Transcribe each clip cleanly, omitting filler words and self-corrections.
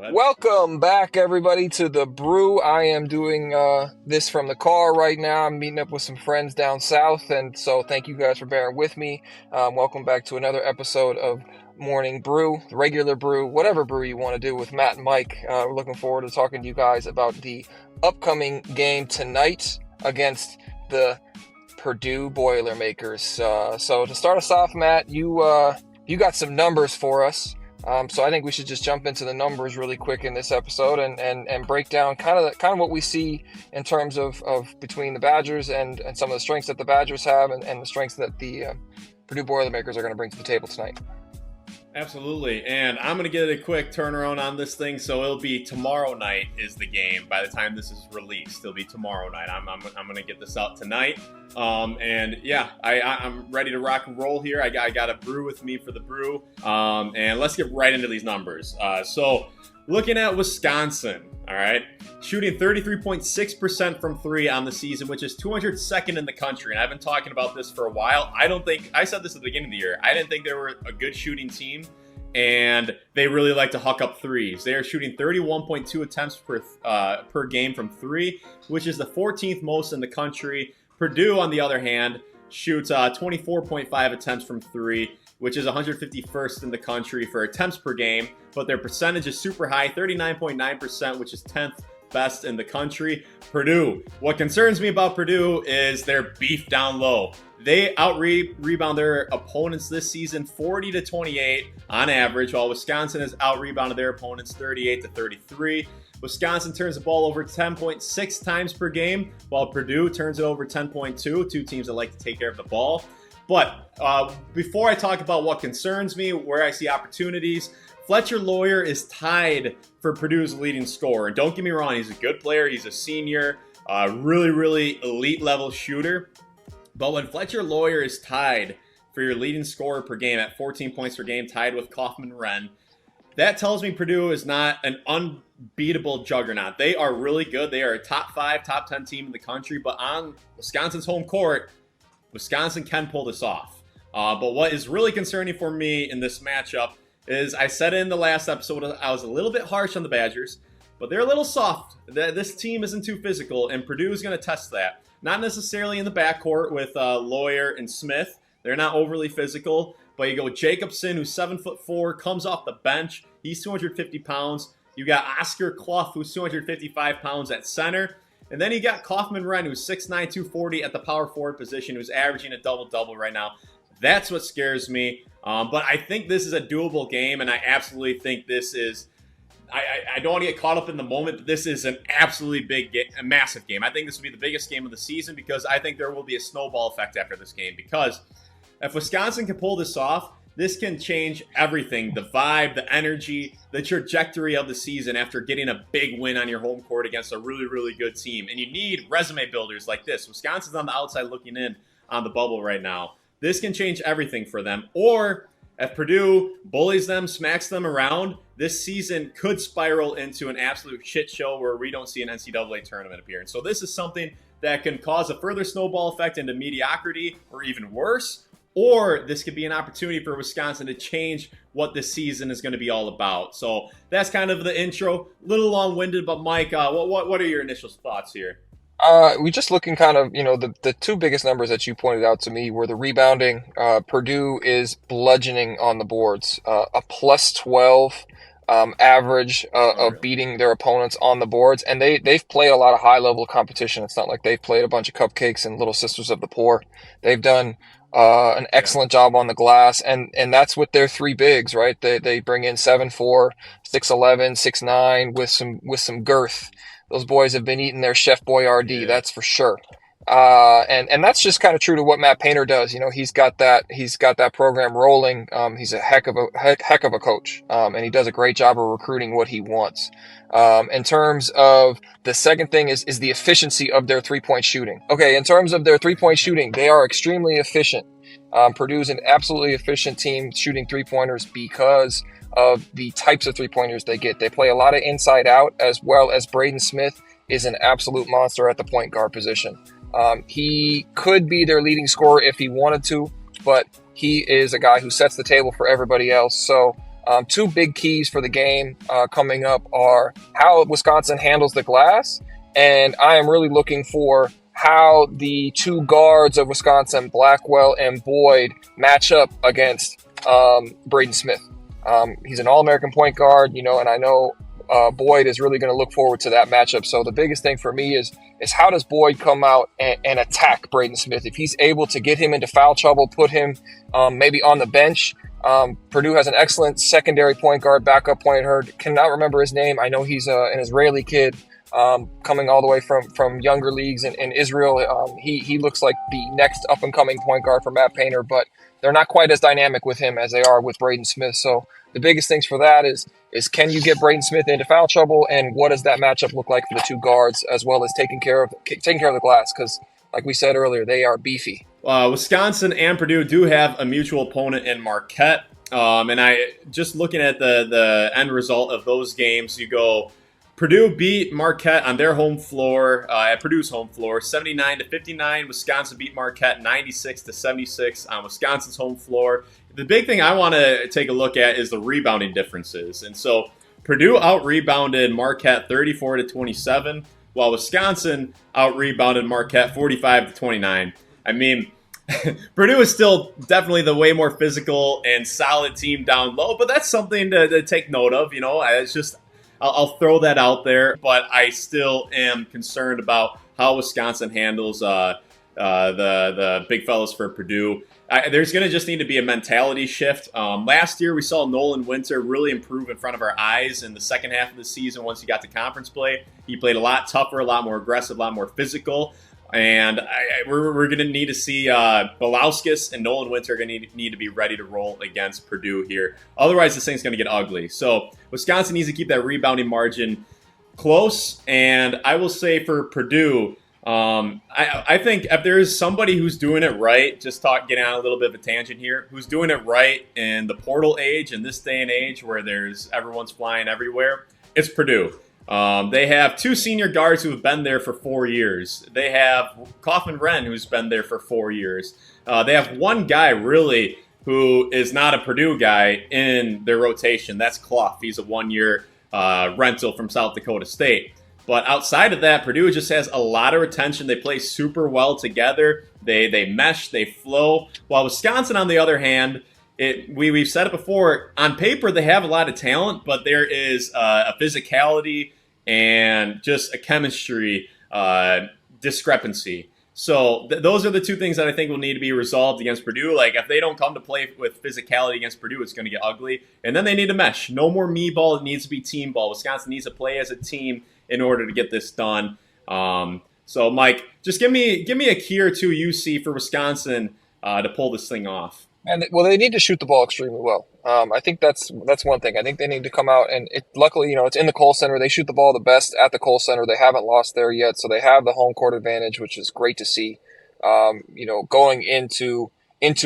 Welcome back, everybody, to the Brew. I am doing this from the car right now. I'm meeting up with some friends down south, and so thank you guys for bearing with me. Welcome back to another episode of Morning Brew, the regular brew, whatever brew you want to do with Matt and Mike. We're looking forward to talking to you guys about the upcoming game tonight against the Purdue Boilermakers. So to start us off, Matt, you got some numbers for us. So I think we should just jump into the numbers really quick in this episode and break down kind of what we see in terms of between the Badgers and some of the strengths that the Badgers have and the strengths that the Purdue Boilermakers are going to bring to the table tonight. Absolutely, and I'm going to get a quick turnaround on this thing, so it'll be tomorrow night is the game. By the time this is released, it'll be tomorrow night. I'm going to get this out tonight, and yeah, I'm ready to rock and roll here. I got a brew with me for the brew, and let's get right into these numbers. So looking at Wisconsin, all right, shooting 33.6% from three on the season, which is 202nd in the country. And I've been talking about this for a while. I said this at the beginning of the year. I didn't think they were a good shooting team, and they really like to huck up threes. They are shooting 31.2 attempts per game from three, which is the 14th most in the country. Purdue, on the other hand, shoots 24.5 attempts from three, which is 151st in the country for attempts per game, but their percentage is super high, 39.9%, which is 10th best in the country. Purdue. What concerns me about Purdue is their beef down low. They out-rebound their opponents this season 40-28 on average, while Wisconsin has out-rebounded their opponents 38-33. Wisconsin turns the ball over 10.6 times per game, while Purdue turns it over 10.2, two teams that like to take care of the ball. But before I talk about what concerns me, where I see opportunities, Fletcher Loyer is tied for Purdue's leading scorer. And don't get me wrong, he's a good player. He's a senior, really, really elite level shooter. But when Fletcher Loyer is tied for your leading scorer per game at 14 points per game, tied with Kaufman-Renn, that tells me Purdue is not an unbeatable juggernaut. They are really good. They are a top 5, top 10 team in the country. But on Wisconsin's home court, Wisconsin can pull this off. But what is really concerning for me in this matchup is, I said in the last episode, I was a little bit harsh on the Badgers, but they're a little soft. This team isn't too physical, and Purdue is going to test that. Not necessarily in the backcourt with Loyer and Smith. They're not overly physical, but you go Jacobson, who's 7'4", comes off the bench. He's 250 pounds. You got Oscar Clough, who's 255 pounds at center. And then you got Kaufman-Renn, who's 6'9", 240 at the power forward position, who's averaging a double-double right now. That's what scares me. But I think this is a doable game, and I absolutely think this is I don't want to get caught up in the moment, but this is an absolutely big game, a massive game. I think this will be the biggest game of the season, because I think there will be a snowball effect after this game. Because if Wisconsin can pull this off, this can change everything. The vibe, the energy, the trajectory of the season after getting a big win on your home court against a really, really good team. And you need resume builders like this. Wisconsin's on the outside looking in on the bubble right now. This can change everything for them. Or if Purdue bullies them, smacks them around, this season could spiral into an absolute shit show where we don't see an NCAA tournament appearance. So this is something that can cause a further snowball effect into mediocrity, or even worse. Or this could be an opportunity for Wisconsin to change what this season is going to be all about. So that's kind of the intro. A little long-winded, but Mike, what are your initial thoughts here? We just looking kind of, the two biggest numbers that you pointed out to me were the rebounding. Purdue is bludgeoning on the boards, a plus 12 average of beating their opponents on the boards. And they've played a lot of high-level competition. It's not like they've played a bunch of cupcakes and little sisters of the poor. They've done an excellent job on the glass, and that's with their three bigs, right? They bring in 7'4", 6'11", 6'9", with some girth. Those boys have been eating their Chef Boyardee, that's for sure. And that's just kind of true to what Matt Painter does. He's got that program rolling. He's a heck of a coach, and he does a great job of recruiting what he wants. In terms of the second thing is the efficiency of their 3-point shooting. Okay, in terms of their 3-point shooting, they are extremely efficient. Purdue's an absolutely efficient team shooting 3-pointers because of the types of 3-pointers they get. They play a lot of inside out, as well as Braden Smith is an absolute monster at the point guard position. He could be their leading scorer if he wanted to, but he is a guy who sets the table for everybody else. So Two big keys for the game coming up are how Wisconsin handles the glass, and I am really looking for how the two guards of Wisconsin, Blackwell and Boyd, match up against Braden Smith. He's an All-American point guard, and I know Boyd is really going to look forward to that matchup. So the biggest thing for me is how does Boyd come out and attack Braden Smith? If he's able to get him into foul trouble, put him maybe on the bench. Purdue has an excellent secondary point guard, backup point guard. Cannot remember his name. I know he's an Israeli kid coming all the way from younger leagues in Israel. He looks like the next up-and-coming point guard for Matt Painter, but they're not quite as dynamic with him as they are with Braden Smith. So the biggest things for that is can you get Braden Smith into foul trouble, and what does that matchup look like for the two guards, as well as taking care of the glass? Because, like we said earlier, they are beefy. Wisconsin and Purdue do have a mutual opponent in Marquette, and I just looking at the end result of those games, you go Purdue beat Marquette on their home floor, at Purdue's home floor, 79-59. Wisconsin beat Marquette 96-76 on Wisconsin's home floor. The big thing I want to take a look at is the rebounding differences. And so Purdue out-rebounded Marquette 34-27, while Wisconsin out-rebounded Marquette 45-29. I mean, Purdue is still definitely the way more physical and solid team down low, but that's something to take note of. It's just I'll throw that out there, but I still am concerned about how Wisconsin handles the big fellas for Purdue. There's going to just need to be a mentality shift. Last year, we saw Nolan Winter really improve in front of our eyes in the second half of the season once he got to conference play. He played a lot tougher, a lot more aggressive, a lot more physical. And we're going to need to see Belauskas and Nolan Winter are going to need to be ready to roll against Purdue here. Otherwise, this thing's going to get ugly. So Wisconsin needs to keep that rebounding margin close. And I will say for Purdue, I think if there is somebody who's doing it right, getting on a little bit of a tangent here, who's doing it right in the portal age, in this day and age where everyone's flying everywhere, it's Purdue. They have two senior guards who have been there for 4 years. They have Kaufman Wren, who's been there for 4 years. They have one guy, really, who is not a Purdue guy in their rotation. That's Clough. He's a one-year rental from South Dakota State. But outside of that, Purdue just has a lot of retention. They play super well together. They mesh, they flow. While Wisconsin, on the other hand, we've said it before, on paper they have a lot of talent, but there is a physicality and just a chemistry discrepancy. So those are the two things that I think will need to be resolved against Purdue. Like, if they don't come to play with physicality against Purdue, it's going to get ugly. And then they need to mesh. No more me ball. It needs to be team ball. Wisconsin needs to play as a team in order to get this done. So, Mike, just give me a key or two you see for Wisconsin to pull this thing off. And they need to shoot the ball extremely well. I think that's one thing. I think they need to come out luckily, it's in the Kohl Center. They shoot the ball the best at the Kohl Center. They haven't lost there yet, so they have the home court advantage, which is great to see. Going into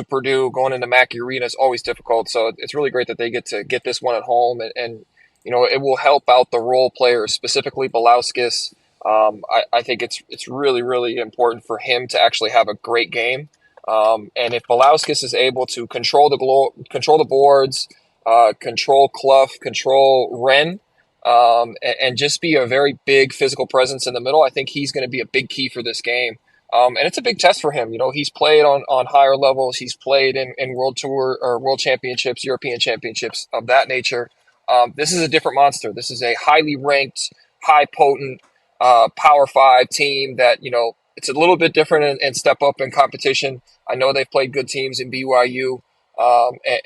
Purdue, going into Mackey Arena is always difficult. So it's really great that they get to get this one at home, and it will help out the role players, specifically Belauskas. I think it's really, really important for him to actually have a great game. And if Belauskas is able to control the boards, control Clough, control Wren, and just be a very big physical presence in the middle, I think he's going to be a big key for this game. And it's a big test for him. He's played on higher levels. He's played in World Tour or World Championships, European Championships of that nature. This is a different monster. This is a highly ranked, high potent, Power 5 team that, it's a little bit different and step up in competition. I know they've played good teams in BYU,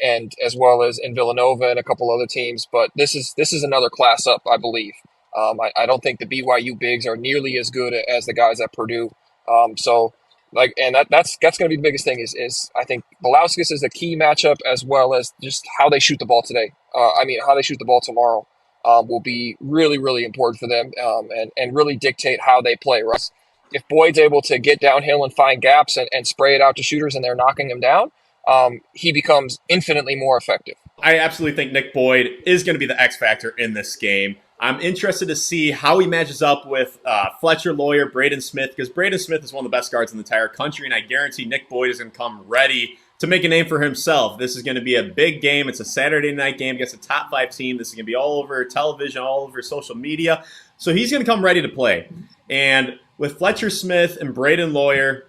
and as well as in Villanova and a couple other teams, but this is another class up, I believe. I don't think the BYU bigs are nearly as good as the guys at Purdue. That's going to be the biggest thing is I think Belauskas is a key matchup, as well as just how they shoot the ball today. How they shoot the ball tomorrow will be really, really important for them, and really dictate how they play, Russ. If Boyd's able to get downhill and find gaps and spray it out to shooters and they're knocking him down, he becomes infinitely more effective. I absolutely think Nick Boyd is going to be the X factor in this game. I'm interested to see how he matches up with Fletcher Lawyer, Braden Smith, because Braden Smith is one of the best guards in the entire country, and I guarantee Nick Boyd is going to come ready to make a name for himself. This is going to be a big game. It's a Saturday night game against a top 5 team. This is going to be all over television, all over social media. So he's going to come ready to play. And with Fletcher Smith and Braden Lawyer,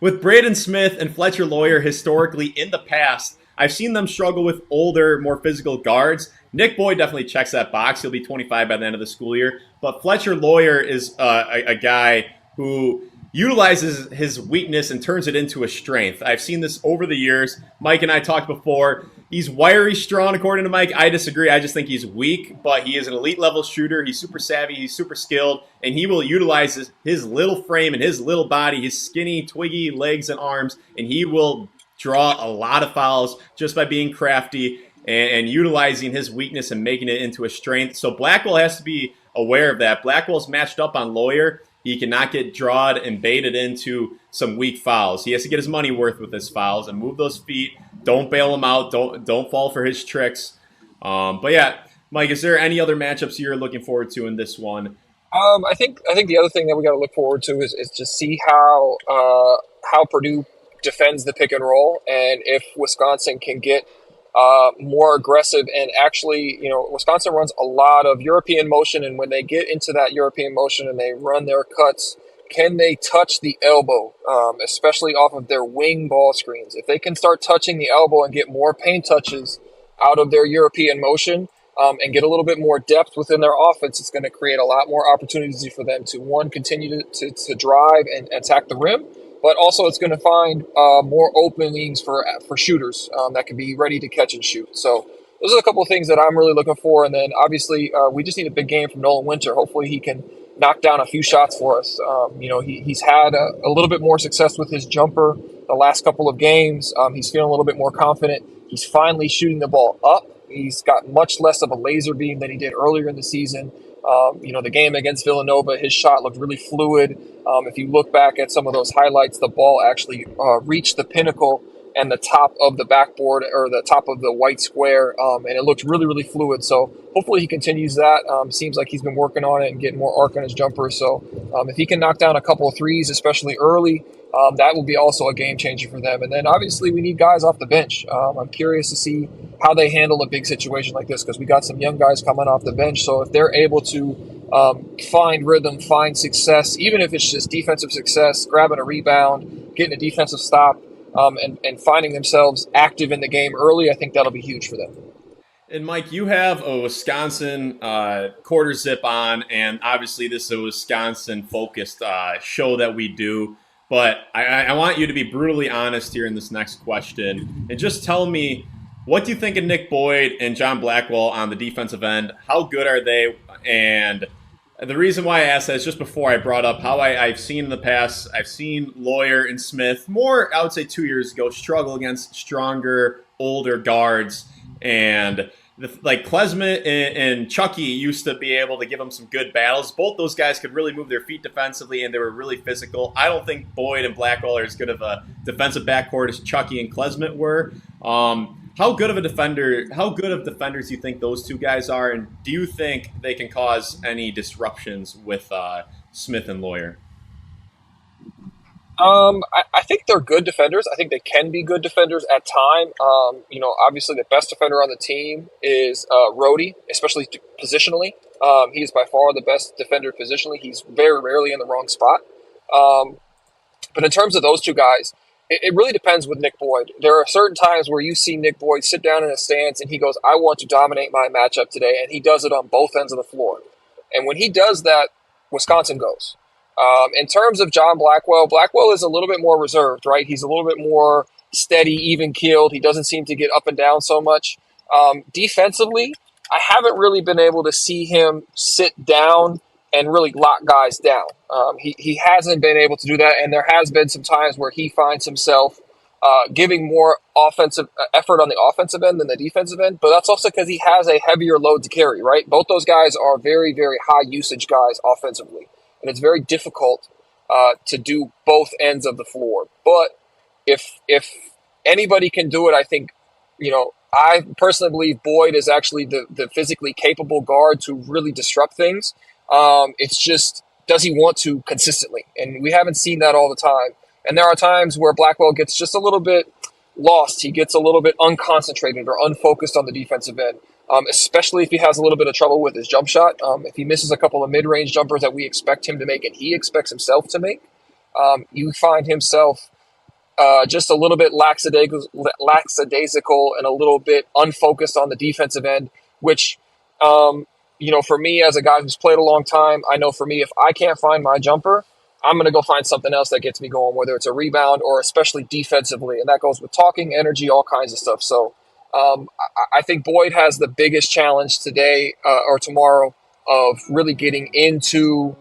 with Braden Smith and Fletcher Lawyer historically in the past, I've seen them struggle with older, more physical guards. Nick Boyd definitely checks that box. He'll be 25 by the end of the school year. But Fletcher Lawyer is a guy who utilizes his weakness and turns it into a strength. I've seen this over the years. Mike and I talked before. He's wiry, strong, according to Mike. I disagree. I just think he's weak, but he is an elite level shooter. He's super savvy. He's super skilled, and he will utilize his little frame and his little body, his skinny, twiggy legs and arms, and he will draw a lot of fouls just by being crafty and utilizing his weakness and making it into a strength. So Blackwell has to be aware of that. Blackwell's matched up on Lawyer. He cannot get drawed and baited into some weak fouls. He has to get his money worth with his fouls and move those feet. Don't bail him out. Don't fall for his tricks. But yeah, Mike, is there any other matchups you're looking forward to in this one? I think the other thing that we got to look forward to is to see how Purdue defends the pick and roll, and if Wisconsin can get more aggressive. And actually, Wisconsin runs a lot of European motion, and when they get into that European motion and they run their cuts, can they touch the elbow, especially off of their wing ball screens? If they can start touching the elbow and get more paint touches out of their European motion, and get a little bit more depth within their offense, it's going to create a lot more opportunities for them to, one, continue to drive and attack the rim, but also it's going to find more openings for shooters that can be ready to catch and shoot. So those are a couple of things that I'm really looking for. And then obviously we just need a big game from Nolan Winter. Hopefully he can knock down a few shots for us. He's had a little bit more success with his jumper the last couple of games. He's feeling a little bit more confident. He's finally shooting the ball up. He's got much less of a laser beam than he did earlier in the season. The game against Villanova, his shot looked really fluid. If you look back at some of those highlights, the ball actually reached the pinnacle and the top of the backboard, or the top of the white square, and it looked really, really fluid. So hopefully he continues that. Seems like he's been working on it and getting more arc on his jumper. So if he can knock down a couple of threes, especially early, that will be also a game changer for them. And then obviously we need guys off the bench. I'm curious to see how they handle a big situation like this, because we got some young guys coming off the bench. So if they're able to find rhythm, find success, even if it's just defensive success, grabbing a rebound, getting a defensive stop, and finding themselves active in the game early, I think that'll be huge for them. And Mike, you have a Wisconsin quarter zip on, and obviously this is a Wisconsin-focused show that we do. But I want you to be brutally honest here in this next question, and just tell me, what do you think of Nick Boyd and John Blackwell on the defensive end? How good are they? And the reason why I asked that is just before I brought up how I've seen in the past, I've seen Lawyer and Smith more, I would say 2 years ago, struggle against stronger, older guards. And like Klesmit and Chucky used to be able to give them some good battles. Both those guys could really move their feet defensively, and they were really physical. I don't think Boyd and Blackwell are as good of a defensive backcourt as Chucky and Klesmit were. How good of defenders do you think those two guys are, and do you think they can cause any disruptions with Smith and Lawyer? I think they're good defenders. I think they can be good defenders at time. Obviously the best defender on the team is Rhodey, especially positionally. He is by far the best defender positionally. He's very rarely in the wrong spot. But in terms of those two guys, it really depends with Nick Boyd. There are certain times where you see Nick Boyd sit down in a stance and he goes, I want to dominate my matchup today. And he does it on both ends of the floor. And when he does that, Wisconsin goes. In terms of John Blackwell, Blackwell is a little bit more reserved, right? He's a little bit more steady, even-keeled. He doesn't seem to get up and down so much. Defensively, I haven't really been able to see him sit down and really lock guys down. He hasn't been able to do that, and there has been some times where he finds himself giving more offensive effort on the offensive end than the defensive end, but that's also because he has a heavier load to carry, right? Both those guys are very, very high-usage guys offensively. And it's very difficult to do both ends of the floor. But if anybody can do it, I think, I personally believe Boyd is actually the physically capable guard to really disrupt things. It's just, does he want to consistently? And we haven't seen that all the time. And there are times where Blackwell gets just a little bit lost. He gets a little bit unconcentrated or unfocused on the defensive end, especially if he has a little bit of trouble with his jump shot. If he misses a couple of mid-range jumpers that we expect him to make and he expects himself to make, you find himself just a little bit lackadaisical and a little bit unfocused on the defensive end, which, for me as a guy who's played a long time, I know for me, if I can't find my jumper, I'm going to go find something else that gets me going, whether it's a rebound or especially defensively. And that goes with talking, energy, all kinds of stuff. So I think Boyd has the biggest challenge today or tomorrow of really getting into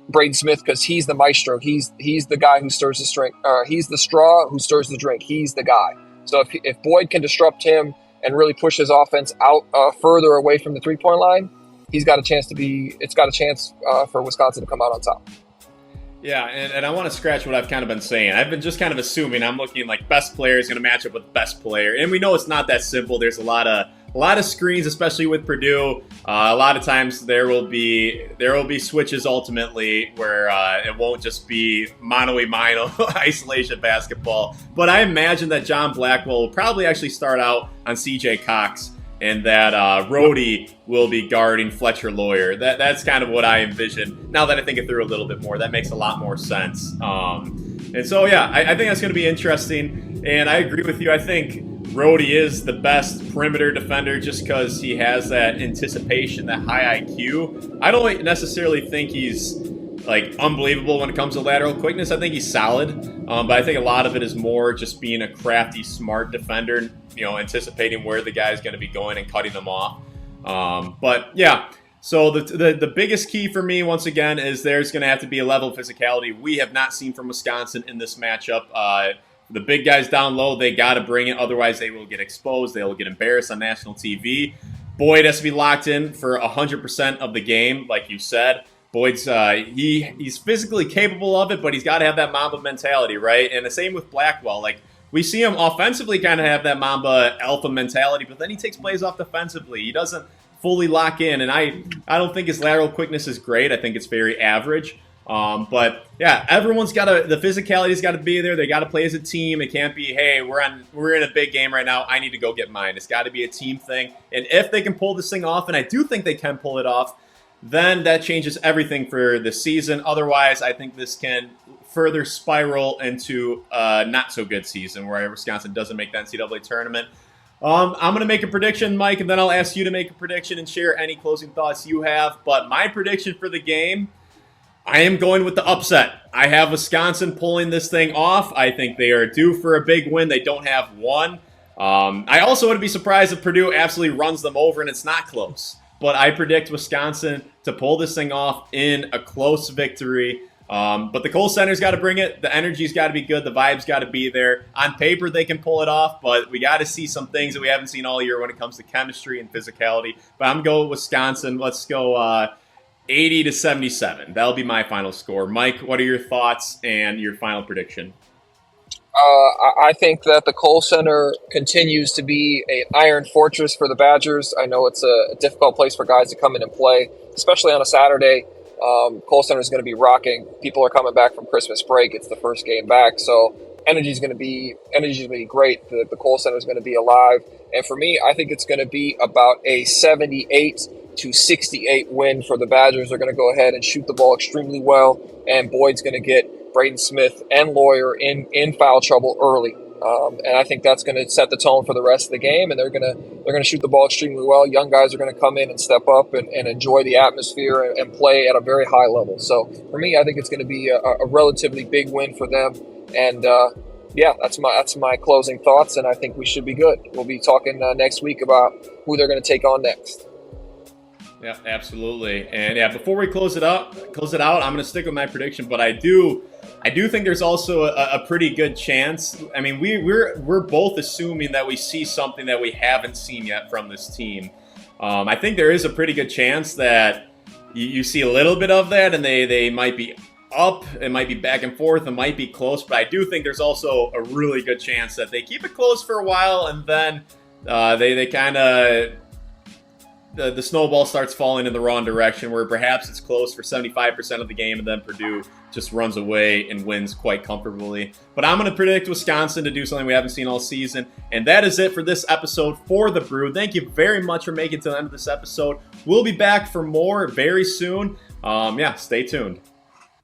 Braden Smith, because he's the maestro. He's the guy who stirs the drink. He's the straw who stirs the drink. He's the guy. So if Boyd can disrupt him and really push his offense out further away from the 3-point line, it's got a chance for Wisconsin to come out on top. Yeah, and I want to scratch what I've kind of been saying. I've been just kind of assuming I'm looking like best player is going to match up with best player, and we know it's not that simple. There's a lot of screens, especially with Purdue. A lot of times there will be switches ultimately where it won't just be mano-a-mano isolation basketball. But I imagine that John Blackwell will probably actually start out on C.J. Cox, and that Rhodey will be guarding Fletcher Lawyer. That's kind of what I envision. Now that I think it through a little bit more, that makes a lot more sense. And so, yeah, I think that's going to be interesting. And I agree with you. I think Rhodey is the best perimeter defender just because he has that anticipation, that high IQ. I don't necessarily think he's like unbelievable when it comes to lateral quickness. I think he's solid, but I think a lot of it is more just being a crafty, smart defender, anticipating where the guy's going to be going and cutting them off. But yeah, so the biggest key for me, once again, is there's going to have to be a level of physicality we have not seen from Wisconsin in this matchup. The big guys down low, they got to bring it. Otherwise, they will get exposed. They will get embarrassed on national TV. Boyd has to be locked in for 100% of the game, like you said. Boyd's he's physically capable of it, but he's got to have that Mamba mentality, right? And the same with Blackwell. Like, we see him offensively kind of have that Mamba alpha mentality, but then he takes plays off defensively. He doesn't fully lock in, and I don't think his lateral quickness is great. I think it's very average. But yeah, everyone's the physicality's got to be there. They got to play as a team. It can't be, hey, we're in a big game right now, I need to go get mine. It's got to be a team thing. And if they can pull this thing off, and I do think they can pull it off, then that changes everything for the season. Otherwise, I think this can further spiral into a not so good season where Wisconsin doesn't make the NCAA tournament. I'm going to make a prediction, Mike, and then I'll ask you to make a prediction and share any closing thoughts you have. But my prediction for the game, I am going with the upset. I have Wisconsin pulling this thing off. I think they are due for a big win. They don't have one. I also would be surprised if Purdue absolutely runs them over and it's not close. But I predict Wisconsin to pull this thing off in a close victory. But the Kohl Center's got to bring it. The energy's got to be good. The vibe's got to be there. On paper, they can pull it off, but we got to see some things that we haven't seen all year when it comes to chemistry and physicality. But I'm going with Wisconsin. Let's go 80-77. That'll be my final score. Mike, what are your thoughts and your final prediction? I think that the Kohl Center continues to be an iron fortress for the Badgers. I know it's a difficult place for guys to come in and play, especially on a Saturday. Kohl Center is going to be rocking. People are coming back from Christmas break. It's the first game back, so energy is going to be great. The Kohl Center is going to be alive, and for me, I think it's going to be about a 78-68 win for the Badgers. They're going to go ahead and shoot the ball extremely well, and Boyd's going to get Braden Smith and Lawyer in foul trouble early. And I think that's going to set the tone for the rest of the game, and they're going to shoot the ball extremely well. Young guys are going to come in and step up and enjoy the atmosphere and play at a very high level. So for me, I think it's going to be a relatively big win for them. And that's my closing thoughts, and I think we should be good. We'll be talking next week about who they're going to take on next. Yeah, absolutely. And yeah, before we close it out, I'm going to stick with my prediction, but I do think there's also a pretty good chance. I mean, we're both assuming that we see something that we haven't seen yet from this team. I think there is a pretty good chance that you see a little bit of that, and they might be up, it might be back and forth, it might be close, but I do think there's also a really good chance that they keep it close for a while, and then they kind of the snowball starts falling in the wrong direction, where perhaps it's close for 75% of the game, and then Purdue just runs away and wins quite comfortably. But I'm going to predict Wisconsin to do something we haven't seen all season. And that is it for this episode for The Brew. Thank you very much for making it to the end of this episode. We'll be back for more very soon. Stay tuned.